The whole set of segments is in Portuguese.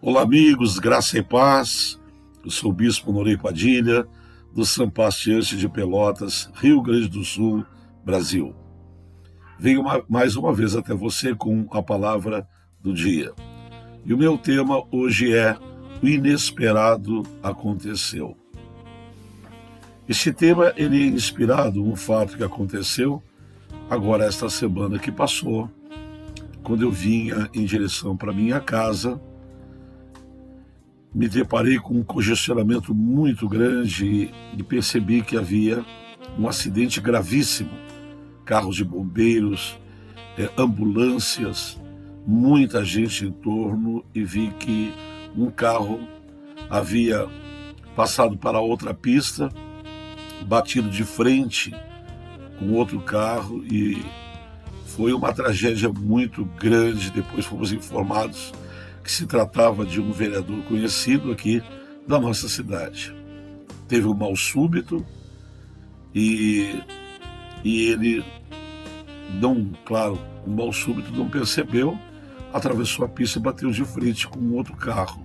Olá, amigos, graça e paz. Eu sou o Bispo Norei Padilha, do São Paciente de Pelotas, Rio Grande do Sul, Brasil. Venho mais uma vez até você com a palavra do dia. E o meu tema hoje é: o inesperado aconteceu. Este tema ele é inspirado num fato que aconteceu agora esta semana que passou, quando eu vinha em direção para minha casa. Me deparei com um congestionamento muito grande e percebi que havia um acidente gravíssimo. Carros de bombeiros, ambulâncias, muita gente em torno, e vi que um carro havia passado para outra pista, batido de frente com outro carro, e foi uma tragédia muito grande. Depois fomos informados que se tratava de um vereador conhecido aqui da nossa cidade. Teve um mal súbito e ele o mal súbito não percebeu, atravessou a pista e bateu de frente com um outro carro.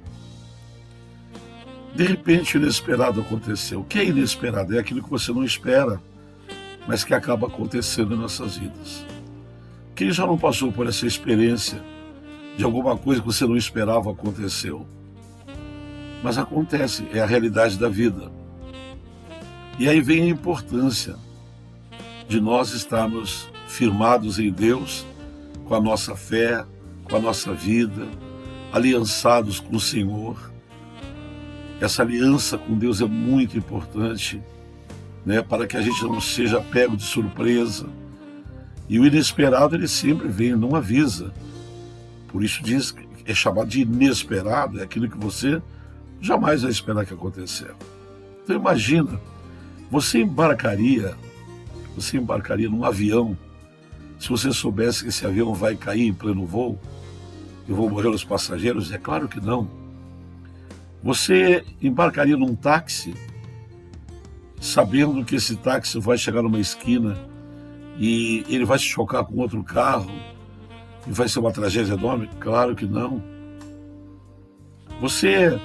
De repente, o inesperado aconteceu. O que é inesperado? É aquilo que você não espera, mas que acaba acontecendo em nossas vidas. Quem já não passou por essa experiência de alguma coisa que você não esperava aconteceu? Mas acontece, é a realidade da vida. E aí vem a importância de nós estarmos firmados em Deus, com a nossa fé, com a nossa vida, aliançados com o Senhor. Essa aliança com Deus é muito importante, para que a gente não seja pego de surpresa. E o inesperado, ele sempre vem, não avisa. Por isso diz que é chamado de inesperado, é aquilo que você jamais vai esperar que aconteça. Então imagina, você embarcaria num avião se você soubesse que esse avião vai cair em pleno voo e vão morrer os passageiros? É claro que não. Você embarcaria num táxi sabendo que esse táxi vai chegar numa esquina e ele vai se chocar com outro carro e vai ser uma tragédia enorme? Claro que não. Você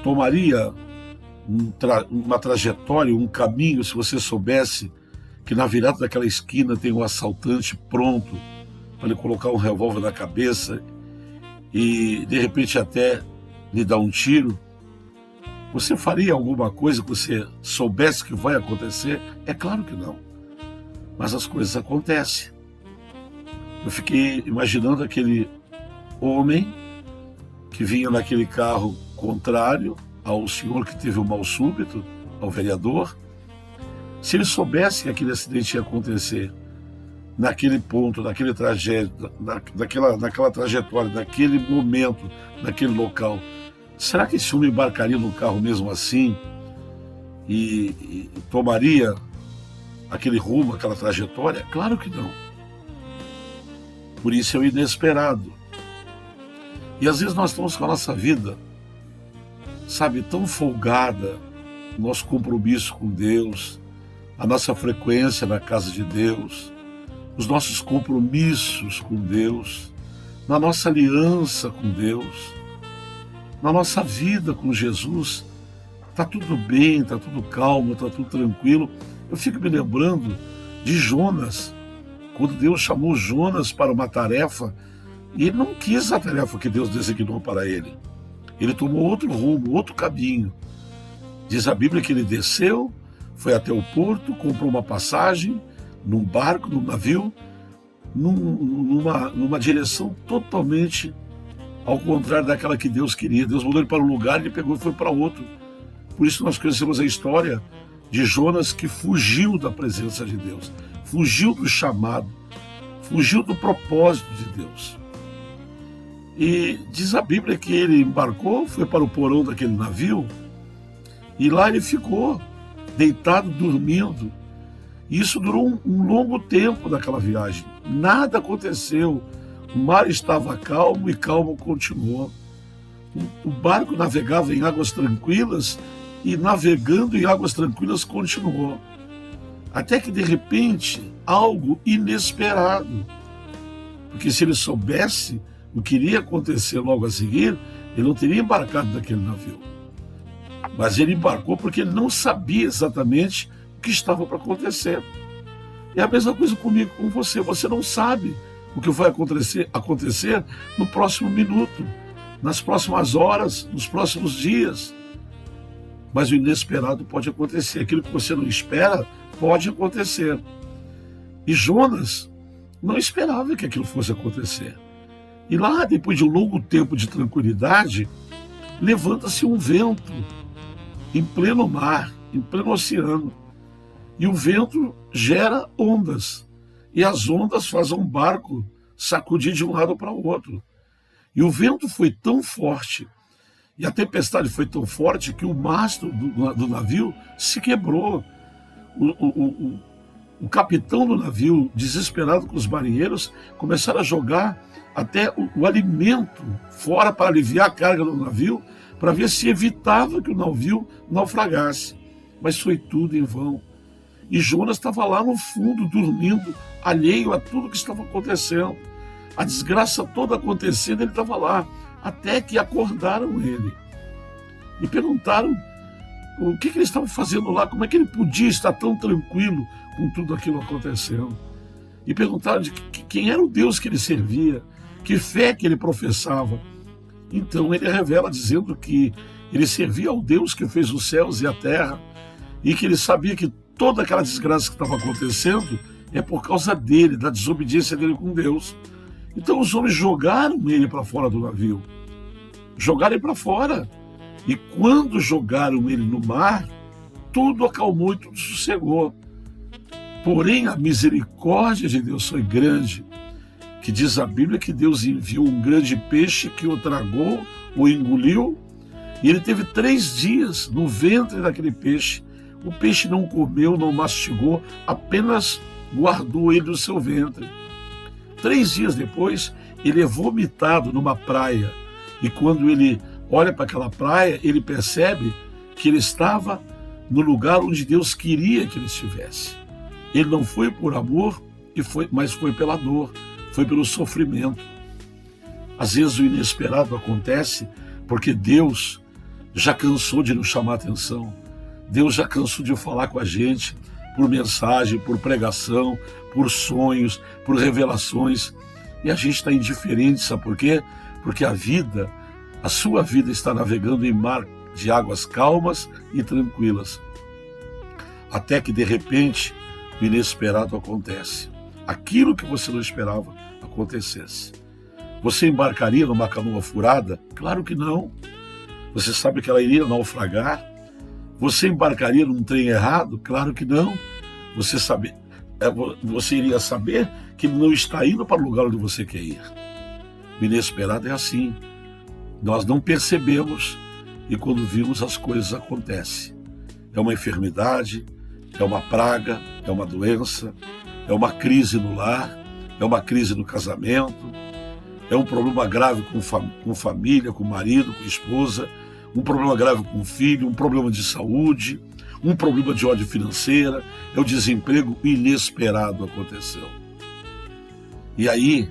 tomaria uma trajetória, um caminho, se você soubesse que na virada daquela esquina tem um assaltante pronto para lhe colocar um revólver na cabeça e de repente até lhe dar um tiro? Você faria alguma coisa que você soubesse que vai acontecer? É claro que não. Mas as coisas acontecem. Eu fiquei imaginando aquele homem que vinha naquele carro contrário ao senhor que teve o mal súbito, ao vereador. Se ele soubesse que aquele acidente ia acontecer naquele ponto, naquele trajeto, naquela trajetória, naquele momento, naquele local, será que esse homem embarcaria no carro mesmo assim e tomaria aquele rumo, aquela trajetória? Claro que não. Por isso é o inesperado. E às vezes nós estamos com a nossa vida, tão folgada, nosso compromisso com Deus, a nossa frequência na casa de Deus, os nossos compromissos com Deus, na nossa aliança com Deus, na nossa vida com Jesus. Está tudo bem, está tudo calmo, está tudo tranquilo. Eu fico me lembrando de Jonas, quando Deus chamou Jonas para uma tarefa, e ele não quis a tarefa que Deus designou para ele. Ele tomou outro rumo, outro caminho. Diz a Bíblia que ele desceu, foi até o porto, comprou uma passagem, num barco, num navio, numa direção totalmente ao contrário daquela que Deus queria. Deus mandou ele para um lugar, ele pegou e foi para outro. Por isso nós conhecemos a história de Jonas, que fugiu da presença de Deus, fugiu do chamado, fugiu do propósito de Deus. E diz a Bíblia que ele embarcou, foi para o porão daquele navio, e lá ele ficou, deitado, dormindo. E isso durou um longo tempo daquela viagem. Nada aconteceu. O mar estava calmo e calmo continuou. O barco navegava em águas tranquilas e, navegando em águas tranquilas, continuou. Até que, de repente, algo inesperado. Porque se ele soubesse o que iria acontecer logo a seguir, ele não teria embarcado naquele navio. Mas ele embarcou porque ele não sabia exatamente o que estava para acontecer. É a mesma coisa comigo, com você. Você não sabe o que vai acontecer no próximo minuto, nas próximas horas, nos próximos dias. Mas o inesperado pode acontecer. Aquilo que você não espera pode acontecer. E Jonas não esperava que aquilo fosse acontecer. E lá, depois de um longo tempo de tranquilidade, levanta-se um vento em pleno mar, em pleno oceano. E o vento gera ondas. E as ondas fazem um barco sacudir de um lado para o outro. E o vento foi tão forte, e a tempestade foi tão forte, que o mastro do navio se quebrou. O capitão do navio, desesperado com os marinheiros, começaram a jogar até o alimento fora para aliviar a carga do navio, para ver se evitava que o navio naufragasse. Mas foi tudo em vão. E Jonas estava lá no fundo, dormindo, alheio a tudo que estava acontecendo. A desgraça toda acontecendo, ele estava lá, até que acordaram ele. E perguntaram o que ele estava fazendo lá, como é que ele podia estar tão tranquilo com tudo aquilo acontecendo. E perguntaram de quem era o Deus que ele servia, que fé que ele professava. Então ele revela dizendo que ele servia ao Deus que fez os céus e a terra, e que ele sabia que toda aquela desgraça que estava acontecendo é por causa dele, da desobediência dele com Deus. Então os homens jogaram ele para fora do navio. Jogaram ele para fora. E quando jogaram ele no mar, tudo acalmou e tudo sossegou. Porém, a misericórdia de Deus foi grande, que diz a Bíblia que Deus enviou um grande peixe que o tragou, o engoliu, e ele teve 3 dias no ventre daquele peixe. O peixe não comeu, não mastigou, apenas guardou ele no seu ventre. 3 dias depois, ele é vomitado numa praia. E quando ele olha para aquela praia, ele percebe que ele estava no lugar onde Deus queria que ele estivesse. Ele não foi por amor, mas foi pela dor, foi pelo sofrimento. Às vezes o inesperado acontece porque Deus já cansou de nos chamar a atenção. Deus já cansou de falar com a gente por mensagem, por pregação, por sonhos, por revelações. E a gente está indiferente, sabe por quê? Porque a sua vida está navegando em mar de águas calmas e tranquilas. Até que, de repente, o inesperado acontece. Aquilo que você não esperava acontecesse. Você embarcaria numa canoa furada? Claro que não. Você sabe que ela iria naufragar? Você embarcaria num trem errado? Claro que não. Você iria saber que ele não está indo para o lugar onde você quer ir. O inesperado é assim. Nós não percebemos e quando vimos as coisas acontecem. É uma enfermidade, é uma praga, é uma doença, é uma crise no lar, é uma crise no casamento, é um problema grave com família, com marido, com esposa, um problema grave com o filho, um problema de saúde, um problema de ordem financeira, é o desemprego inesperado aconteceu. E aí,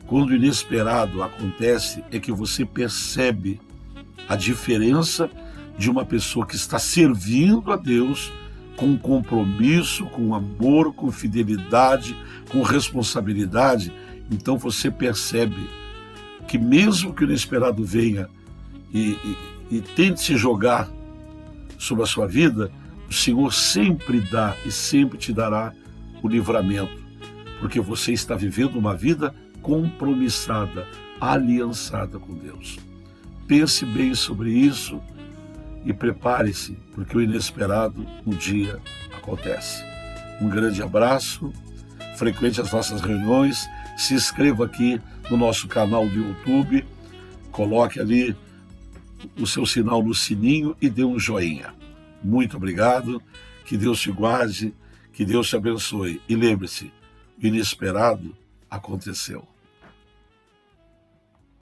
quando o inesperado acontece, é que você percebe a diferença de uma pessoa que está servindo a Deus com compromisso, com amor, com fidelidade, com responsabilidade. Então você percebe que mesmo que o inesperado venha e tente se jogar sobre a sua vida, o Senhor sempre dá e sempre te dará o livramento, porque você está vivendo uma vida compromissada, aliançada com Deus. Pense bem sobre isso e prepare-se, porque o inesperado um dia acontece. Um grande abraço, frequente as nossas reuniões, se inscreva aqui no nosso canal do YouTube, coloque ali o seu sinal no sininho e dê um joinha. Muito obrigado, que Deus te guarde, que Deus te abençoe. E lembre-se, o inesperado aconteceu.